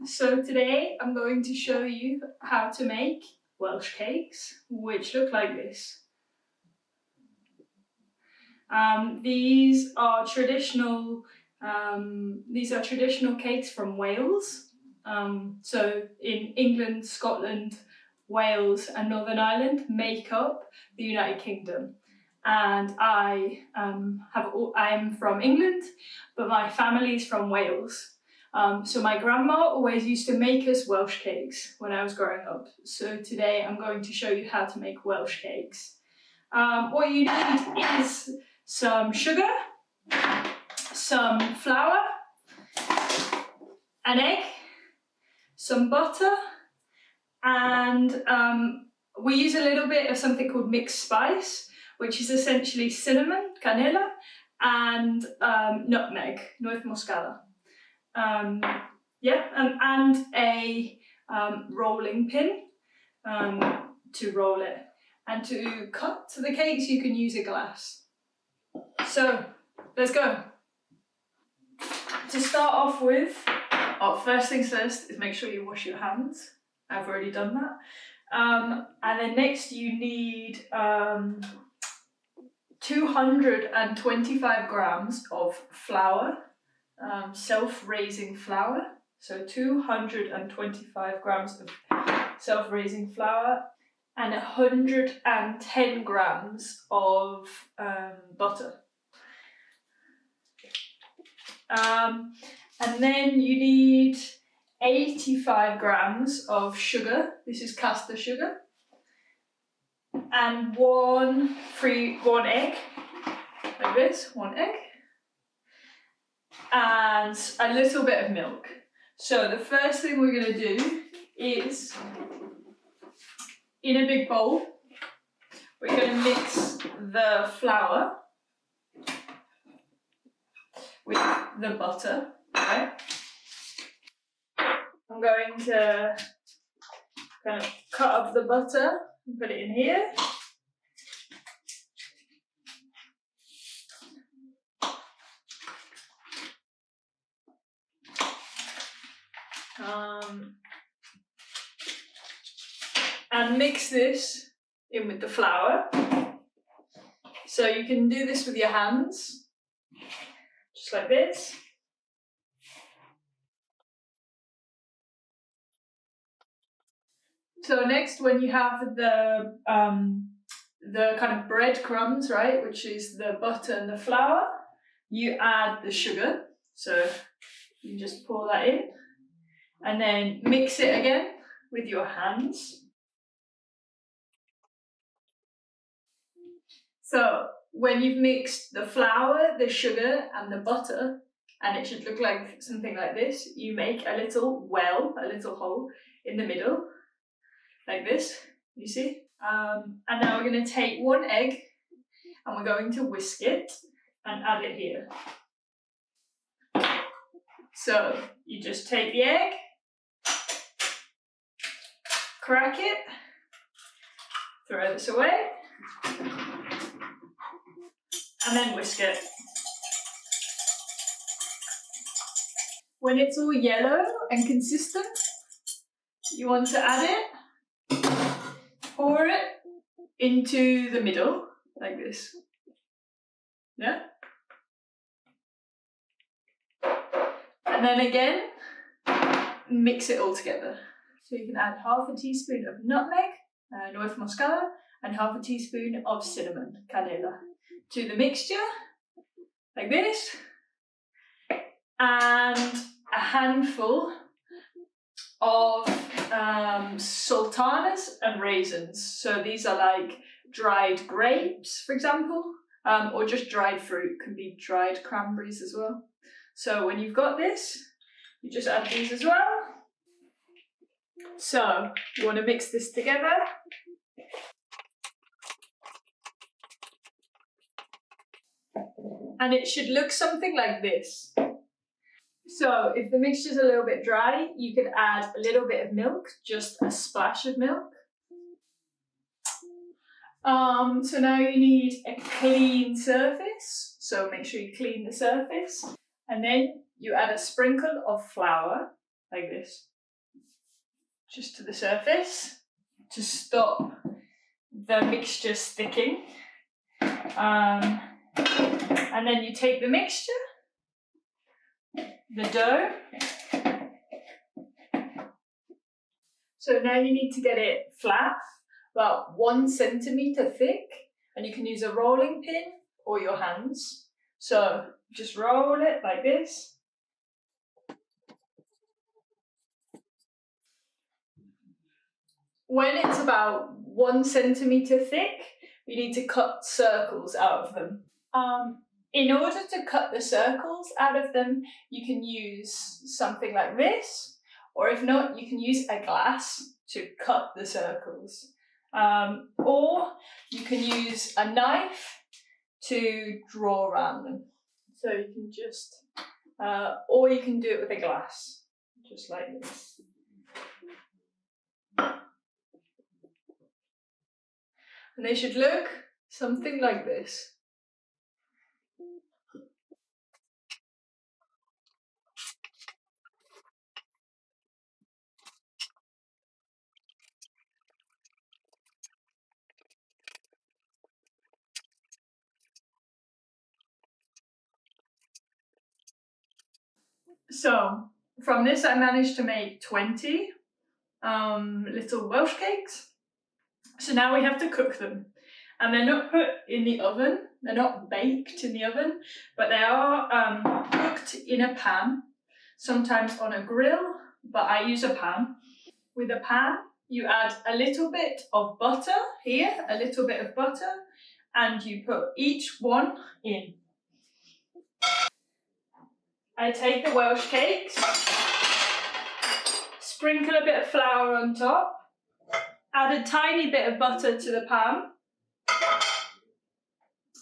So today I'm going to show you how to make Welsh cakes, which look like this. These are traditional cakes from Wales. So in England, Scotland, Wales and Northern Ireland make up the United Kingdom. And I am from England, but my family's from Wales. So my grandma always used to make us Welsh cakes when I was growing up. So today I'm going to show you how to make Welsh cakes. What you need is some sugar, some flour, an egg, some butter, and we use a little bit of something called mixed spice, which is essentially cinnamon, canela, and nutmeg, noise moscata. And a rolling pin to roll it. And to cut the cakes, you can use a glass. So, let's go. To start off with, first things first is make sure you wash your hands. I've already done that. And then next you need 225 grams of flour, self-raising flour. So 225 grams of self-raising flour and 110 grams of butter. And then you need 85 grams of sugar. This is caster sugar. And one egg, like this, one egg. And a little bit of milk. So the first thing we're going to do is, in a big bowl, we're going to mix the flour with the butter, right? I'm going to kind of cut up the butter and put it in here. And mix this in with the flour. So you can do this with your hands, just like this. So next, when you have the kind of breadcrumbs, right, which is the butter and the flour, you add the sugar. So you just pour that in, and then mix it again with your hands. So when you've mixed the flour, the sugar and the butter, and it should look like something like this, you make a little well, a little hole in the middle, like this, you see? And now we're going to take one egg and we're going to whisk it and add it here. So you just take the egg, crack it, throw this away, and then whisk it. When it's all yellow and consistent, you want to add it, pour it into the middle, like this. Yeah? And then again, mix it all together. So you can add half a teaspoon of nutmeg, noise moscata, and half a teaspoon of cinnamon, canela, to the mixture, like this, and a handful of sultanas and raisins. So these are like dried grapes, for example, or just dried fruit, can be dried cranberries as well. So when you've got this, you just add these as well. So you want to mix this together. And it should look something like this. So if the mixture's a little bit dry, you could add a little bit of milk, just a splash of milk. So now you need a clean surface. So make sure you clean the surface. And then you add a sprinkle of flour, like this. just to the surface to stop the mixture sticking. And then you take the mixture, the dough. So now you need to get it flat, about 1 centimetre thick, and you can use a rolling pin or your hands. So just roll it like this. When it's about 1 centimetre thick, you need to cut circles out of them. In order to cut the circles out of them, you can use something like this, or if not, you can use a glass to cut the circles. Or you can use a knife to draw around them. So you can just, or you can do it with a glass, just like this. And they should look something like this. So from this I managed to make 20 little Welsh cakes. So now we have to cook them. And they're not put in the oven, they're not baked in the oven, but they are cooked in a pan, sometimes on a grill, but I use a pan. With a pan, you add a little bit of butter here, a little bit of butter, and you put each one in. I take the Welsh cakes, sprinkle a bit of flour on top, add a tiny bit of butter to the pan,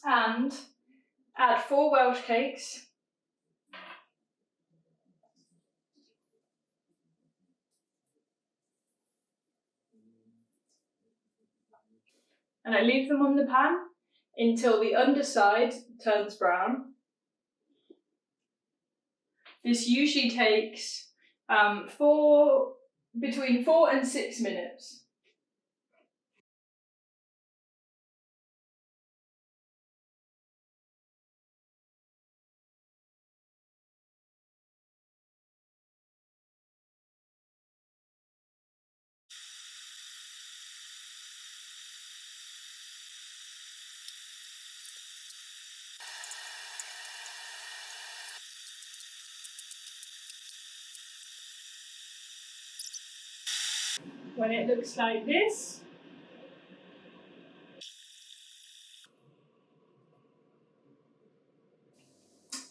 and add 4 Welsh cakes. And I leave them on the pan until the underside turns brown. This usually takes between 4 and 6 minutes. When it looks like this,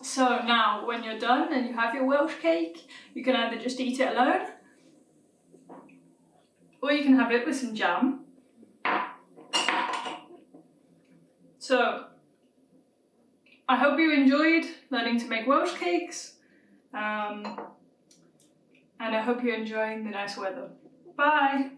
so now when you're done and you have your Welsh cake, you can either just eat it alone, or you can have it with some jam. So I hope you enjoyed learning to make Welsh cakes, and I hope you're enjoying the nice weather. Bye!